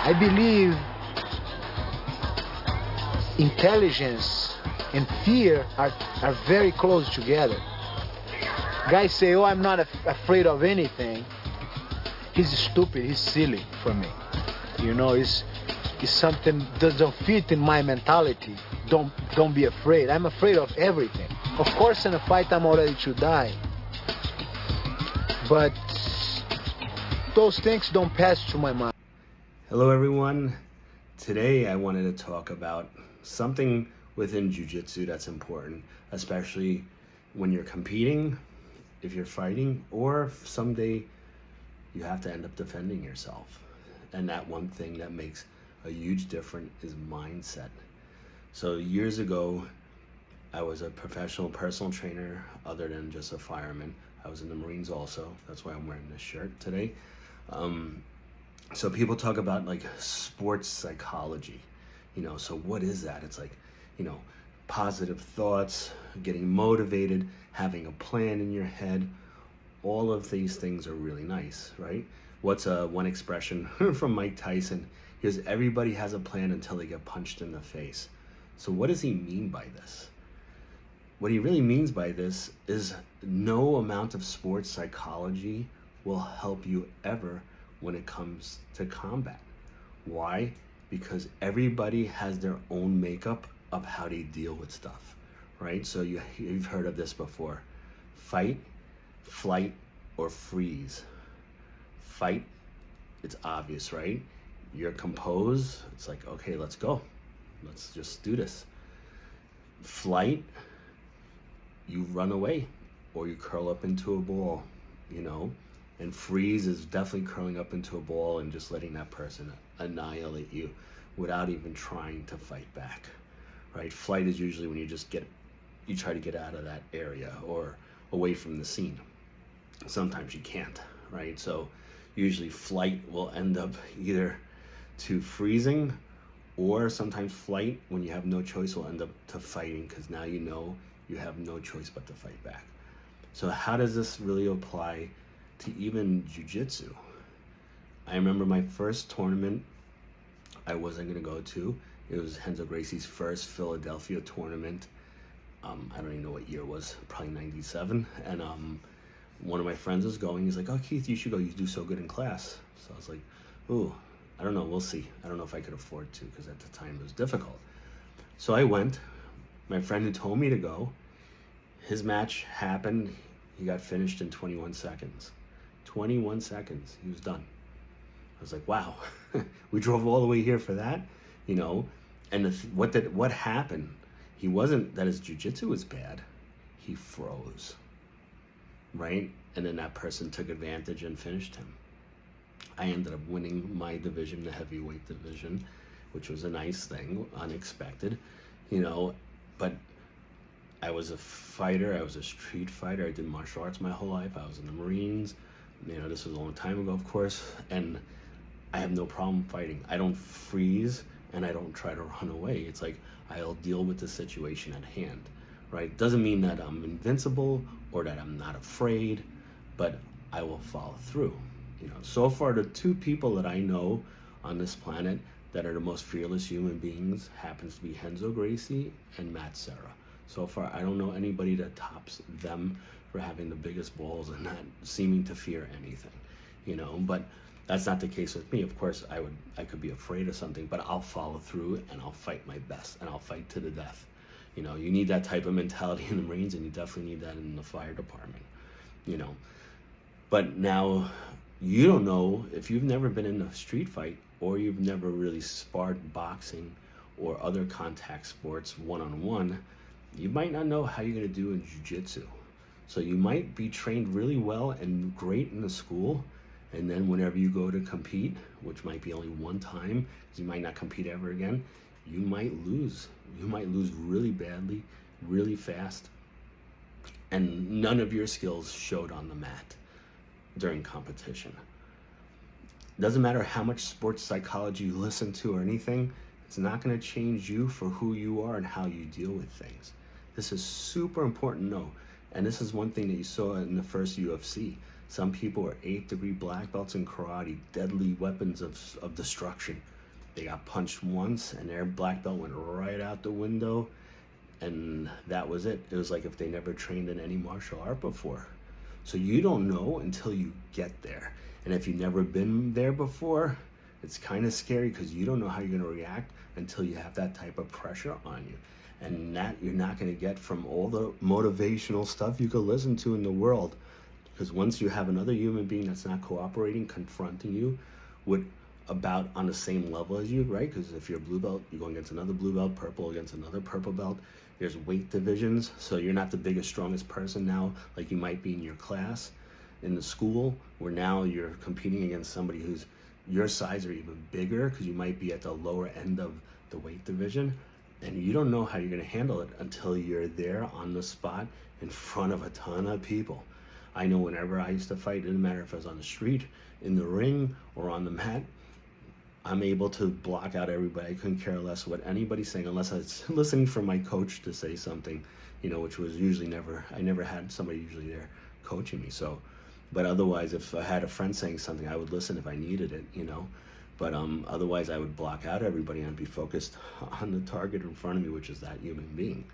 I believe intelligence and fear are very close together. Guys say, oh, I'm not afraid of anything. He's stupid, he's silly for me. You know, it's something doesn't fit in my mentality. Don't be afraid. I'm afraid of everything. Of course, in a fight, I'm already to die. But those things don't pass through my mind. Hello, everyone. Today, I wanted to talk about something within jiu-jitsu that's important, especially when you're competing, if you're fighting, or if someday you have to end up defending yourself. And that one thing that makes a huge difference is mindset. So years ago, I was a professional personal trainer other than just a fireman. I was in the Marines also. That's why I'm wearing this shirt today. So people talk about like sports psychology, so what is that? It's like, positive thoughts, getting motivated, having a plan in your head. All of these things are really nice, right? What's one expression from Mike Tyson? Here's everybody has a plan until they get punched in the face. So what does he mean by this? What he really means by this is no amount of sports psychology will help you ever when it comes to combat. Why? Because everybody has their own makeup of how they deal with stuff, right? So you've heard of this before. Fight, flight, or freeze. Fight, it's obvious, right? You're composed. It's like, okay, let's go. Let's just do this. Flight, you run away or you curl up into a ball, and freeze is definitely curling up into a ball and just letting that person annihilate you without even trying to fight back, right? Flight is usually when you try to get out of that area or away from the scene. Sometimes you can't, right? So usually flight will end up either to freezing, or sometimes flight, when you have no choice, will end up to fighting, because now you have no choice but to fight back. So how does this really apply to even jiu-jitsu? I remember my first tournament I wasn't going to go to. It was Renzo Gracie's first Philadelphia tournament. I don't even know what year it was, probably 97. And one of my friends was going. He's like, oh, Keith, you should go. You do so good in class. So I was like, ooh, I don't know. We'll see. I don't know if I could afford to, because at the time it was difficult. So I went. My friend who told me to go, his match happened. He got finished in 21 seconds. 21 seconds. He was done. I was like, wow, we drove all the way here for that, And what happened? He wasn't that his jiu-jitsu was bad. He froze, right? And then that person took advantage and finished him. I ended up winning my division, the heavyweight division, which was a nice thing, unexpected, But I was a fighter. I was a street fighter. I did martial arts my whole life. I was in the Marines. This was a long time ago, of course. And I have no problem fighting. I don't freeze and I don't try to run away. It's like I'll deal with the situation at hand, right? Doesn't mean that I'm invincible or that I'm not afraid, but I will follow through. So far, the two people that I know on this planet that are the most fearless human beings happens to be Renzo Gracie and Matt Serra. So far, I don't know anybody that tops them for having the biggest balls and not seeming to fear anything, But that's not the case with me. Of course, I could be afraid of something, but I'll follow through and I'll fight my best and I'll fight to the death. You need that type of mentality in the Marines, and you definitely need that in the fire department, But now, you don't know, if you've never been in a street fight or you've never really sparred boxing or other contact sports one-on-one, you might not know how you're going to do in jiu-jitsu. So you might be trained really well and great in the school, and then whenever you go to compete, which might be only one time, because you might not compete ever again, you might lose. You might lose really badly, really fast, and none of your skills showed on the mat during competition. Doesn't matter how much sports psychology you listen to or anything, it's not going to change you for who you are and how you deal with things. This is super important to know. And this is one thing that you saw in the first UFC. Some people are 8th degree black belts in karate, deadly weapons of destruction, they got punched once and their black belt went right out the window, and that was it. It was like if they never trained in any martial art before. So you don't know until you get there. And if you've never been there before, it's kind of scary because you don't know how you're going to react until you have that type of pressure on you. And that you're not going to get from all the motivational stuff you could listen to in the world. Because once you have another human being that's not cooperating, confronting you with about on the same level as you, right? Because if you're a blue belt, you're going against another blue belt, purple against another purple belt. There's weight divisions, so you're not the biggest, strongest person now like you might be in your class in the school, where now you're competing against somebody who's your size or even bigger, because you might be at the lower end of the weight division, and you don't know how you're going to handle it until you're there on the spot in front of a ton of people. I know whenever I used to fight, it didn't matter if I was on the street, in the ring, or on the mat, I'm able to block out everybody. I couldn't care less what anybody's saying unless I was listening for my coach to say something, which was usually I never had somebody usually there coaching me. So, but otherwise, if I had a friend saying something, I would listen if I needed it, But otherwise, I would block out everybody and be focused on the target in front of me, which is that human being.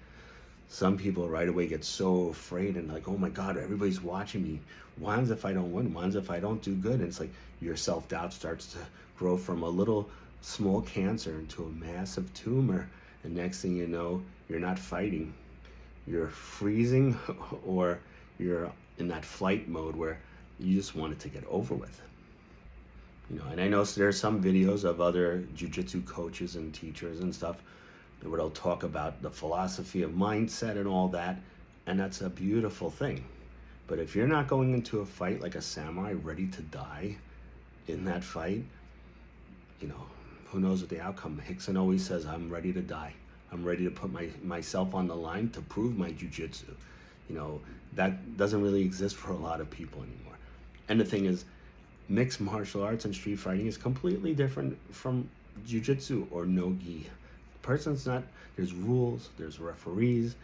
Some people right away get so afraid and like, oh my God, everybody's watching me. What happens if I don't win? What happens if I don't do good? And it's like your self-doubt starts to grow from a little small cancer into a massive tumor. And next thing you know, you're not fighting. You're freezing or you're in that flight mode where you just want it to get over with. And I know there's some videos of other jiu-jitsu coaches and teachers and stuff where they'll talk about the philosophy of mindset and all that, and that's a beautiful thing. But if you're not going into a fight like a samurai ready to die in that fight, who knows what the outcome. Hickson always says, I'm ready to die. I'm ready to put myself on the line to prove my jiu-jitsu. That doesn't really exist for a lot of people anymore. And the thing is, mixed martial arts and street fighting is completely different from jiu-jitsu or no-gi. Person's not, there's rules, there's referees,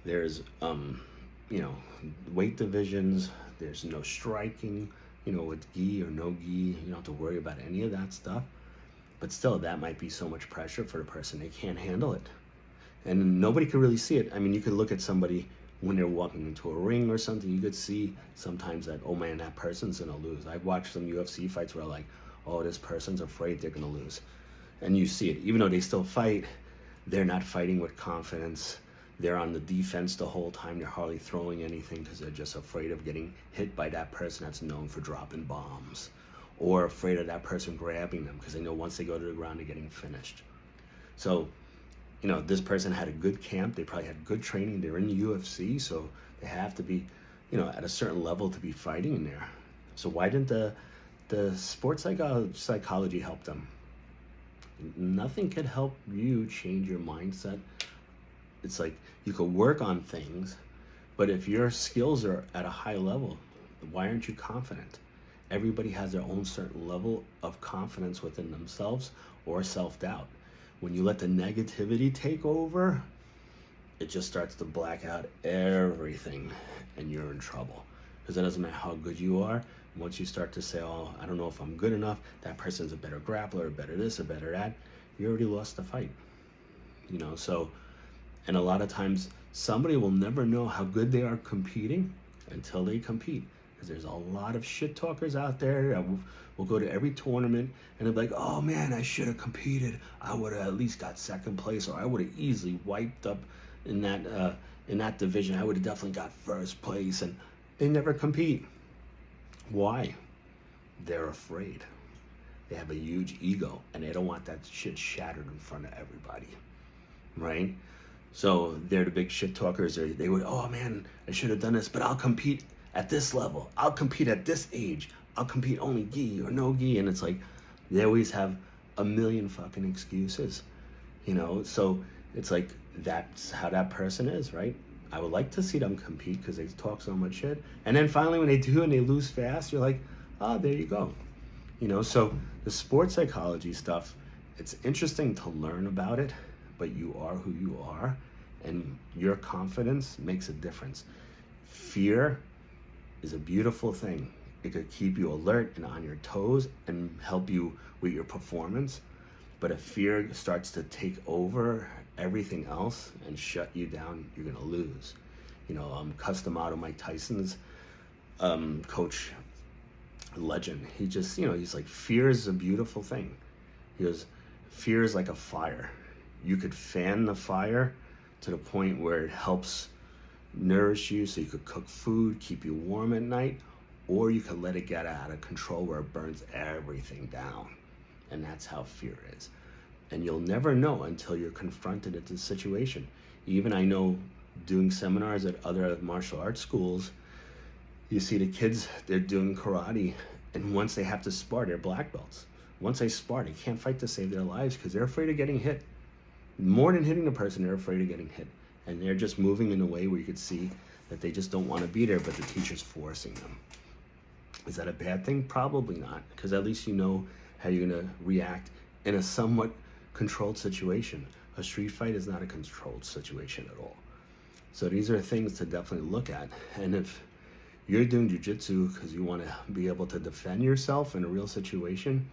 there's weight divisions, there's no striking, with gi or no gi, you don't have to worry about any of that stuff. But still, that might be so much pressure for the person, they can't handle it. And nobody could really see it. I mean, you could look at somebody when they're walking into a ring or something, you could see sometimes that, oh man, that person's gonna lose. I've watched some UFC fights where like, oh, this person's afraid they're gonna lose. And you see it, even though they still fight, they're not fighting with confidence. They're on the defense the whole time. They're hardly throwing anything because they're just afraid of getting hit by that person that's known for dropping bombs, or afraid of that person grabbing them because they know once they go to the ground, they're getting finished. So, this person had a good camp. They probably had good training. They're in the UFC, so they have to be, at a certain level to be fighting in there. So why didn't the sports psychology help them? Nothing could help you change your mindset. It's like you could work on things, but if your skills are at a high level, why aren't you confident? Everybody has their own certain level of confidence within themselves or self-doubt. When you let the negativity take over, it just starts to black out everything and you're in trouble. Because it doesn't matter how good you are. Once you start to say, oh, I don't know if I'm good enough, that person's a better grappler, or better this, or better that, you already lost the fight. So, and a lot of times, somebody will never know how good they are competing until they compete. Because there's a lot of shit talkers out there that will go to every tournament and they'll be like, oh man, I should have competed. I would have at least got second place, or I would have easily wiped up in that division. I would have definitely got first place, and they never compete. Why? They're afraid. They have a huge ego and they don't want that shit shattered in front of everybody, right? So they're the big shit talkers. They would, oh man, I should have done this, but I'll compete at this level. I'll compete at this age. I'll compete only gi or no gi. And it's like, they always have a million fucking excuses, So it's like, that's how that person is, right? I would like to see them compete because they talk so much shit. And then finally when they do and they lose fast, you're like, oh, there you go. So the sports psychology stuff, it's interesting to learn about it, but you are who you are, and your confidence makes a difference. Fear is a beautiful thing. It could keep you alert and on your toes and help you with your performance. But if fear starts to take over everything else and shut you down, you're gonna lose. Custom Auto Mike Tyson's coach, legend, he's like, fear is a beautiful thing. He goes, fear is like a fire. You could fan the fire to the point where it helps nourish you so you could cook food, keep you warm at night, or you could let it get out of control where it burns everything down. And that's how fear is. And you'll never know until you're confronted at this situation. Even I know doing seminars at other martial arts schools, you see the kids, they're doing karate, and once they have to spar, they're black belts. Once they spar, they can't fight to save their lives because they're afraid of getting hit. More than hitting the person, they're afraid of getting hit. And they're just moving in a way where you could see that they just don't want to be there, but the teacher's forcing them. Is that a bad thing? Probably not, because at least you know how you're going to react in a somewhat controlled situation. A street fight is not a controlled situation at all. So these are things to definitely look at. And if you're doing jiu-jitsu because you want to be able to defend yourself in a real situation,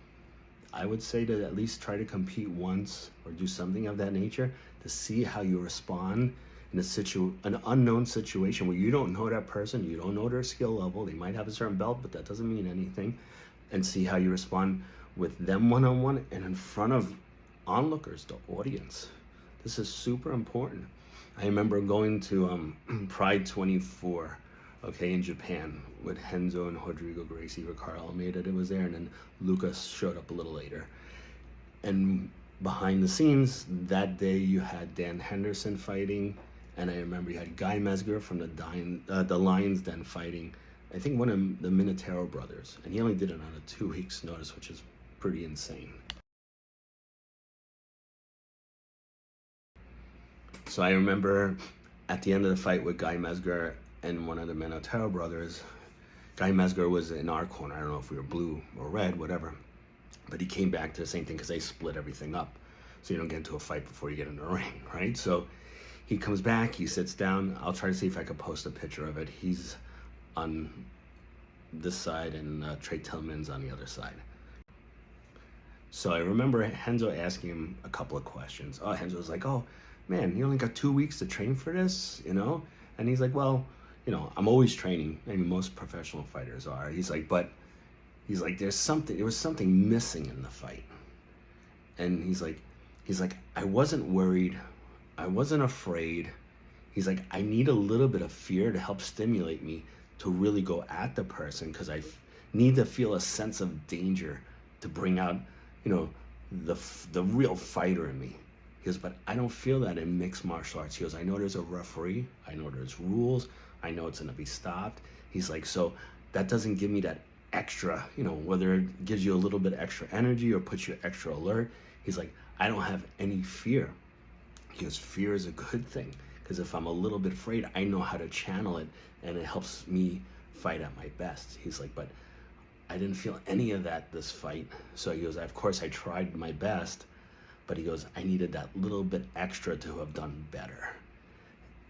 I would say to at least try to compete once or do something of that nature to see how you respond in an unknown situation where you don't know that person, you don't know their skill level, they might have a certain belt, but that doesn't mean anything, and see how you respond with them one-on-one and in front of onlookers, the audience. This is super important. I remember going to Pride 24, in Japan with Henzo and Rodrigo Gracie, Ricardo Almeida, it was there, and then Lucas showed up a little later. And behind the scenes, that day you had Dan Henderson fighting, and I remember you had Guy Mesger from the Lions Den fighting, I think one of the Minotauro brothers, and he only did it on a 2 weeks notice, which is pretty insane. So I remember at the end of the fight with Guy Mesger and one of the Minotauro brothers, Guy Mesger was in our corner. I don't know if we were blue or red, whatever. But he came back to the same thing because they split everything up. So you don't get into a fight before you get in the ring, right? So he comes back, he sits down. I'll try to see if I could post a picture of it. He's on this side and Trey Tillman's on the other side. So I remember Henzo asking him a couple of questions. Henzo was like, oh, man, you only got 2 weeks to train for this, And he's like, well, I'm always training. Maybe most professional fighters are. He's like, there was something missing in the fight. And he's like, I wasn't worried. I wasn't afraid. He's like, I need a little bit of fear to help stimulate me to really go at the person because I need to feel a sense of danger to bring out, the real fighter in me. He goes, but I don't feel that in mixed martial arts. He goes, I know there's a referee. I know there's rules. I know it's going to be stopped. He's like, so that doesn't give me that extra, whether it gives you a little bit extra energy or puts you extra alert. He's like, I don't have any fear. He goes, fear is a good thing because if I'm a little bit afraid, I know how to channel it and it helps me fight at my best. He's like, but I didn't feel any of that this fight. So he goes, of course I tried my best, but he goes, I needed that little bit extra to have done better.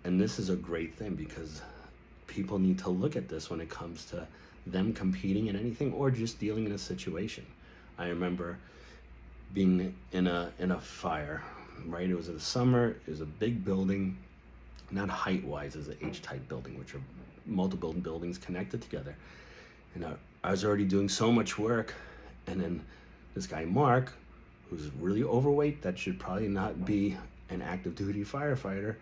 And this is a great thing because people need to look at this when it comes to them competing in anything or just dealing in a situation. I remember being in a fire, right? It was in the summer. It was a big building, not height-wise as an H-type building, which are multiple buildings connected together. And I was already doing so much work, and then this guy Mark, who's really overweight, that should probably not be an active duty firefighter.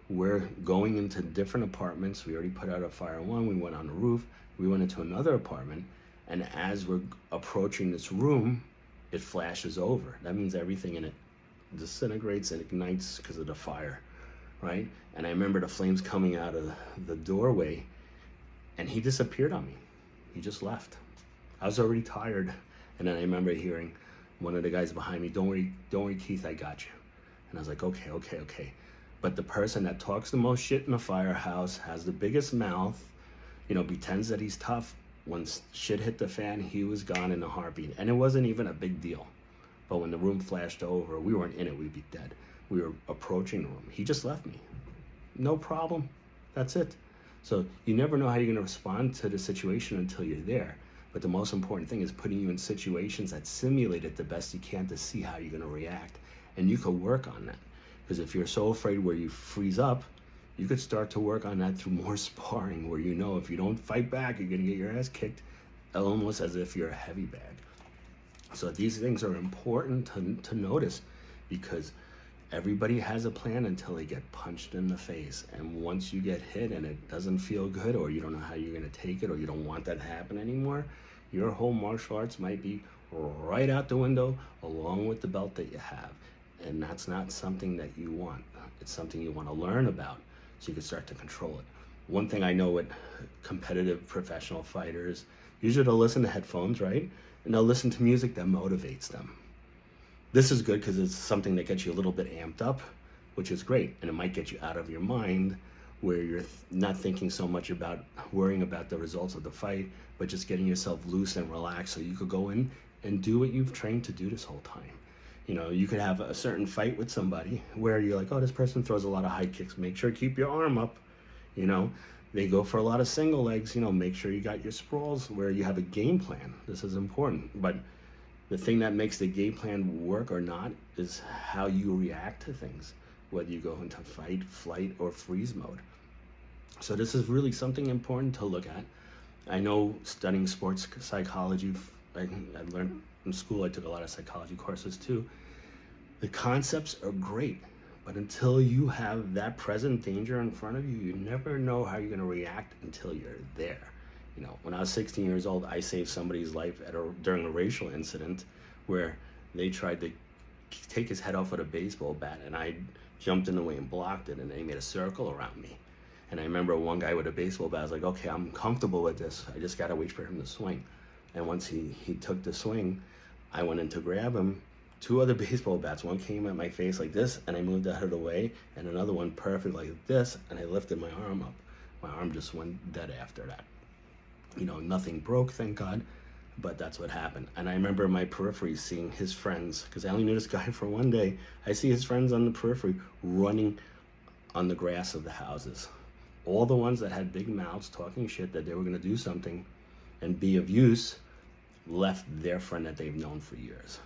We're going into different apartments. We already put out a fire in one. We went on the roof. We went into another apartment. And as we're approaching this room, it flashes over. That means everything in it disintegrates and ignites because of the fire, right? And I remember the flames coming out of the doorway, and he disappeared on me. He just left. I was already tired. And then I remember hearing one of the guys behind me, don't worry, Keith, I got you. And I was like, okay. But the person that talks the most shit in the firehouse, has the biggest mouth, pretends that he's tough. When shit hit the fan, he was gone in a heartbeat. And it wasn't even a big deal. But when the room flashed over, we weren't in it, we'd be dead. We were approaching the room. He just left me. No problem. That's it. So you never know how you're going to respond to the situation until you're there. But the most important thing is putting you in situations that simulate it the best you can to see how you're going to react. And you can work on that. Because if you're so afraid where you freeze up, you could start to work on that through more sparring, where you know if you don't fight back, you're going to get your ass kicked, almost as if you're a heavy bag. So these things are important to notice, because everybody has a plan until they get punched in the face. And once you get hit and it doesn't feel good, or you don't know how you're going to take it, or you don't want that to happen anymore, your whole martial arts might be right out the window along with the belt that you have. And that's not something that you want. It's something you want to learn about so you can start to control it. One thing I know with competitive professional fighters, usually they'll listen to headphones, right? And they'll listen to music that motivates them. This is good because it's something that gets you a little bit amped up, which is great. And it might get you out of your mind where you're not thinking so much about worrying about the results of the fight, but just getting yourself loose and relaxed so you could go in and do what you've trained to do this whole time. You know, you could have a certain fight with somebody where you're like, oh, this person throws a lot of high kicks. Make sure to keep your arm up. You know, they go for a lot of single legs. You know, make sure you got your sprawls where you have a game plan. This is important. But the thing that makes the game plan work or not is how you react to things, whether you go into fight, flight, or freeze mode. So this is really something important to look at. I know studying sports psychology, I learned in school, I took a lot of psychology courses too. The concepts are great, but until you have that present danger in front of you, you never know how you're going to react until you're there. You know, when I was 16 years old, I saved somebody's life during a racial incident where they tried to take his head off with a baseball bat, and I jumped in the way and blocked it, and they made a circle around me. And I remember one guy with a baseball bat was like, okay, I'm comfortable with this. I just got to wait for him to swing. And once he took the swing, I went in to grab him. 2 other baseball bats. One came at my face like this, and I moved out of the way, and another one perfect like this, and I lifted my arm up. My arm just went dead after that. You know, nothing broke, thank God, but that's what happened. And I remember my periphery seeing his friends, because I only knew this guy for one day. I see his friends on the periphery running on the grass of the houses. All the ones that had big mouths talking shit that they were going to do something and be of use left their friend that they've known for years.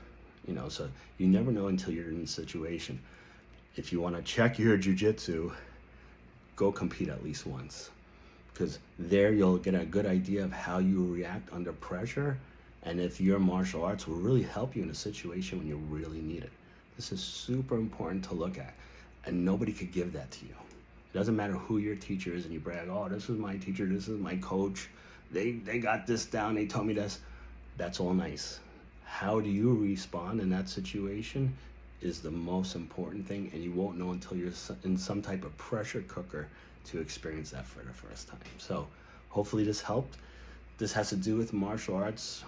You know, so you never know until you're in the situation. If you want to check your jiu-jitsu, go compete at least once, because there you'll get a good idea of how you react under pressure, and if your martial arts will really help you in a situation when you really need it. This is super important to look at, and nobody could give that to you. It doesn't matter who your teacher is and you brag, oh, this is my teacher, this is my coach, they got this down, they told me this. That's all nice. How do you respond in that situation is the most important thing, and you won't know until you're in some type of pressure cooker to experience that for the first time. So hopefully this helped. This has to do with martial arts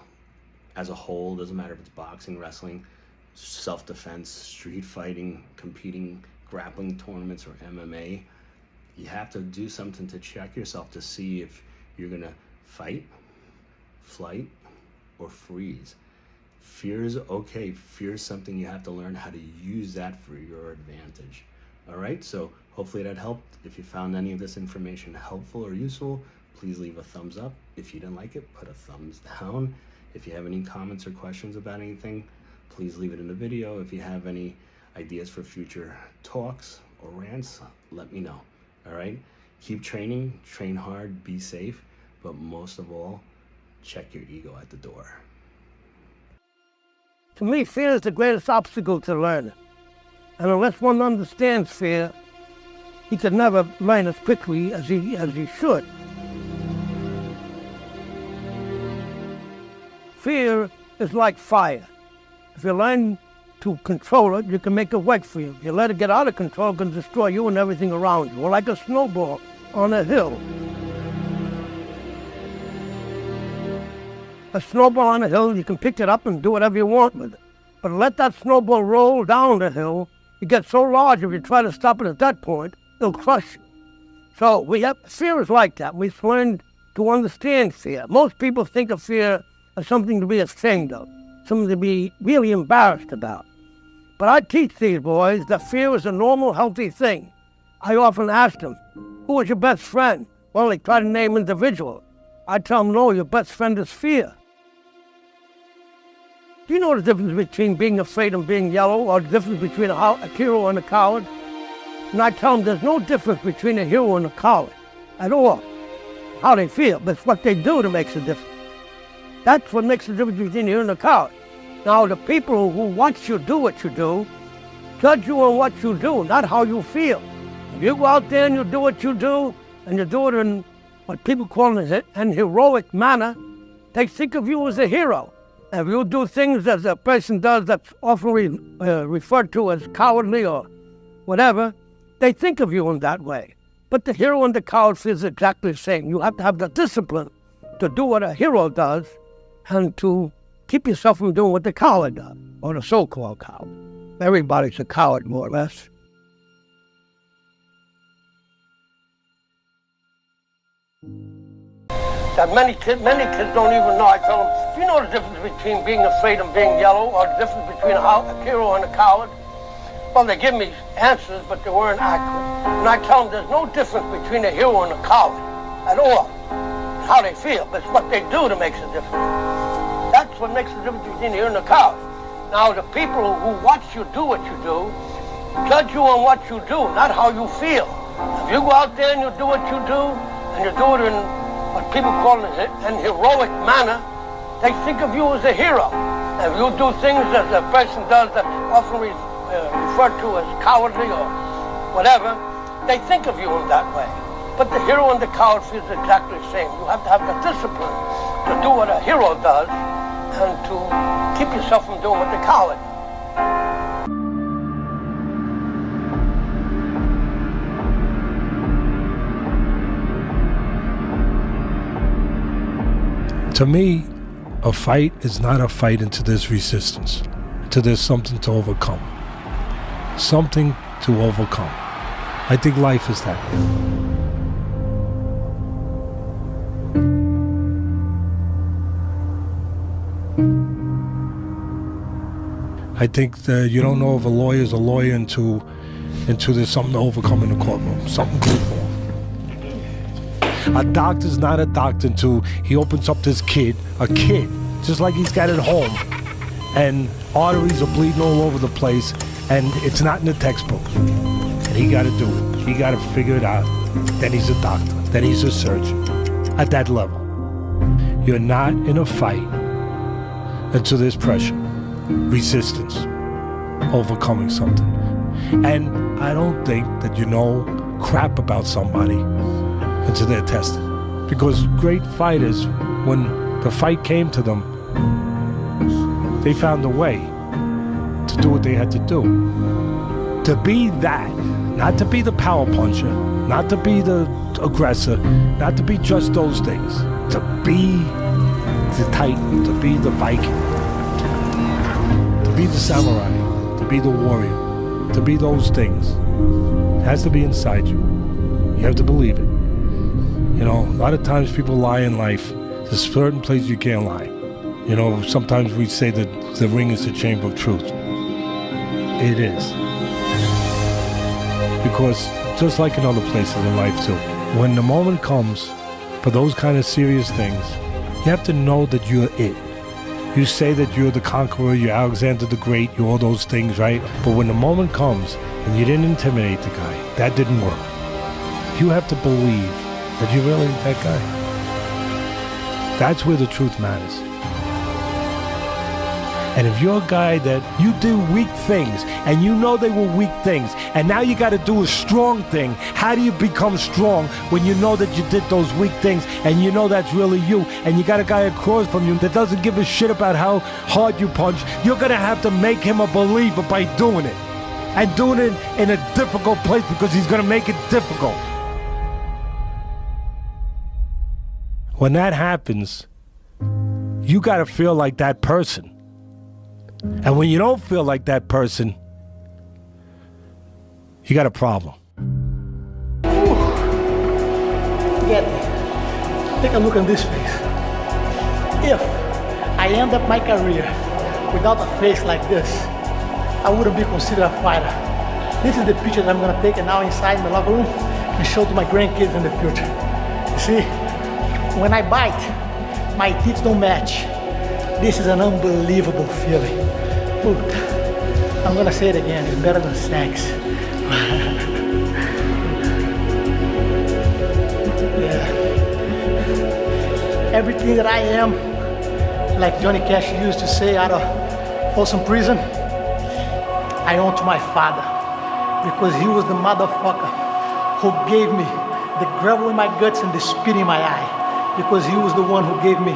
as a whole. Doesn't matter if it's boxing, wrestling, self-defense, street fighting, competing, grappling tournaments, or MMA. You have to do something to check yourself to see if you're gonna fight, flight, or freeze. Fear is okay. Fear is something you have to learn how to use that for your advantage. All right, so hopefully that helped. If you found any of this information helpful or useful, please leave a thumbs up. If you didn't like it, put a thumbs down. If you have any comments or questions about anything, please leave it in the video. If you have any ideas for future talks or rants, let me know. All right, keep training, train hard, be safe, but most of all, check your ego at the door. To me, fear is the greatest obstacle to learning. And unless one understands fear, he can never learn as quickly as he should. Fear is like fire. If you learn to control it, you can make it work for you. If you let it get out of control, it can destroy you and everything around you. Or like a snowball on a hill. A snowball on a hill, you can pick it up and do whatever you want with it. But let that snowball roll down the hill, it gets so large if you try to stop it at that point, it'll crush you. So fear is like that. We've learned to understand fear. Most people think of fear as something to be ashamed of, something to be really embarrassed about. But I teach these boys that fear is a normal, healthy thing. I often ask them, who is your best friend? Well, they try to name individuals. I tell them, no, your best friend is fear. Do you know the difference between being afraid and being yellow, or the difference between a hero and a coward? And I tell them there's no difference between a hero and a coward at all. How they feel, but it's what they do that makes a difference. That's what makes the difference between a hero and a coward. Now, the people who watch you do what you do, judge you on what you do, not how you feel. If you go out there and you do what you do, and you do it in what people call an heroic manner, they think of you as a hero. If you do things as a person does that's often referred to as cowardly or whatever, they think of you in that way. But the hero and the coward feels exactly the same. You have to have the discipline to do what a hero does and to keep yourself from doing what the coward does, or the so-called coward. Everybody's a coward, more or less. That many kids don't even know. I tell them, do you know the difference between being afraid and being yellow, or the difference between a hero and a coward? Well, they give me answers, but they weren't accurate. And I tell them there's no difference between a hero and a coward at all. It's how they feel, but it's what they do that makes a difference. That's what makes the difference between a hero and a coward. Now, the people who watch you do what you do, judge you on what you do, not how you feel. If you go out there and you do what you do, and you do it in what people call an heroic manner, they think of you as a hero. If you do things as a person does that's often referred to as cowardly or whatever, they think of you in that way. But the hero and the coward feels exactly the same. You have to have the discipline to do what a hero does and to keep yourself from doing what the coward does. To me, a fight is not a fight until there's resistance, until there's something to overcome. Something to overcome. I think life is that. I think that you don't know if a lawyer is a lawyer until there's something to overcome in the courtroom, something goes wrong. A doctor's not a doctor until he opens up this kid, just like he's got at home, and arteries are bleeding all over the place, and it's not in the textbook. And he got to do it. He got to figure it out. Then he's a doctor. Then he's a surgeon. At that level, you're not in a fight until there's pressure, resistance, overcoming something. And I don't think that you know crap about somebody until they're tested. Because great fighters, when the fight came to them, they found a way to do what they had to do. To be that, not to be the power puncher, not to be the aggressor, not to be just those things, to be the Titan, to be the Viking, to be the samurai, to be the warrior, to be those things. It has to be inside you. You have to believe it. You know, a lot of times people lie in life. There's certain places you can't lie. You know, sometimes we say that the ring is the chamber of truth. It is. Because just like in other places in life too, when the moment comes for those kind of serious things, you have to know that you're it. You say that you're the conqueror, you're Alexander the Great, you're all those things, right? But when the moment comes and you didn't intimidate the guy, that didn't work. You have to believe that you're really that guy. That's where the truth matters. And if you're a guy that you do weak things and you know they were weak things and now you got to do a strong thing, how do you become strong when you know that you did those weak things and you know that's really you, and you got a guy across from you that doesn't give a shit about how hard you punch? You're going to have to make him a believer by doing it, and doing it in a difficult place, because he's going to make it difficult. When that happens, you got to feel like that person. And when you don't feel like that person, you got a problem. Get me. Take a look on this face. If I end up my career without a face like this, I wouldn't be considered a fighter. This is the picture that I'm gonna take now inside my locker room and show to my grandkids in the future. You see, when I bite, my teeth don't match. This is an unbelievable feeling. Look, I'm gonna say it again, it's better than sex. Yeah. Everything that I am, like Johnny Cash used to say out of Folsom Prison, I owe to my father, because he was the motherfucker who gave me the gravel in my guts and the spit in my eye, because he was the one who gave me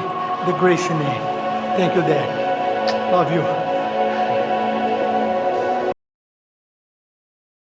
the Gracie name. Thank you, Dad. Love you.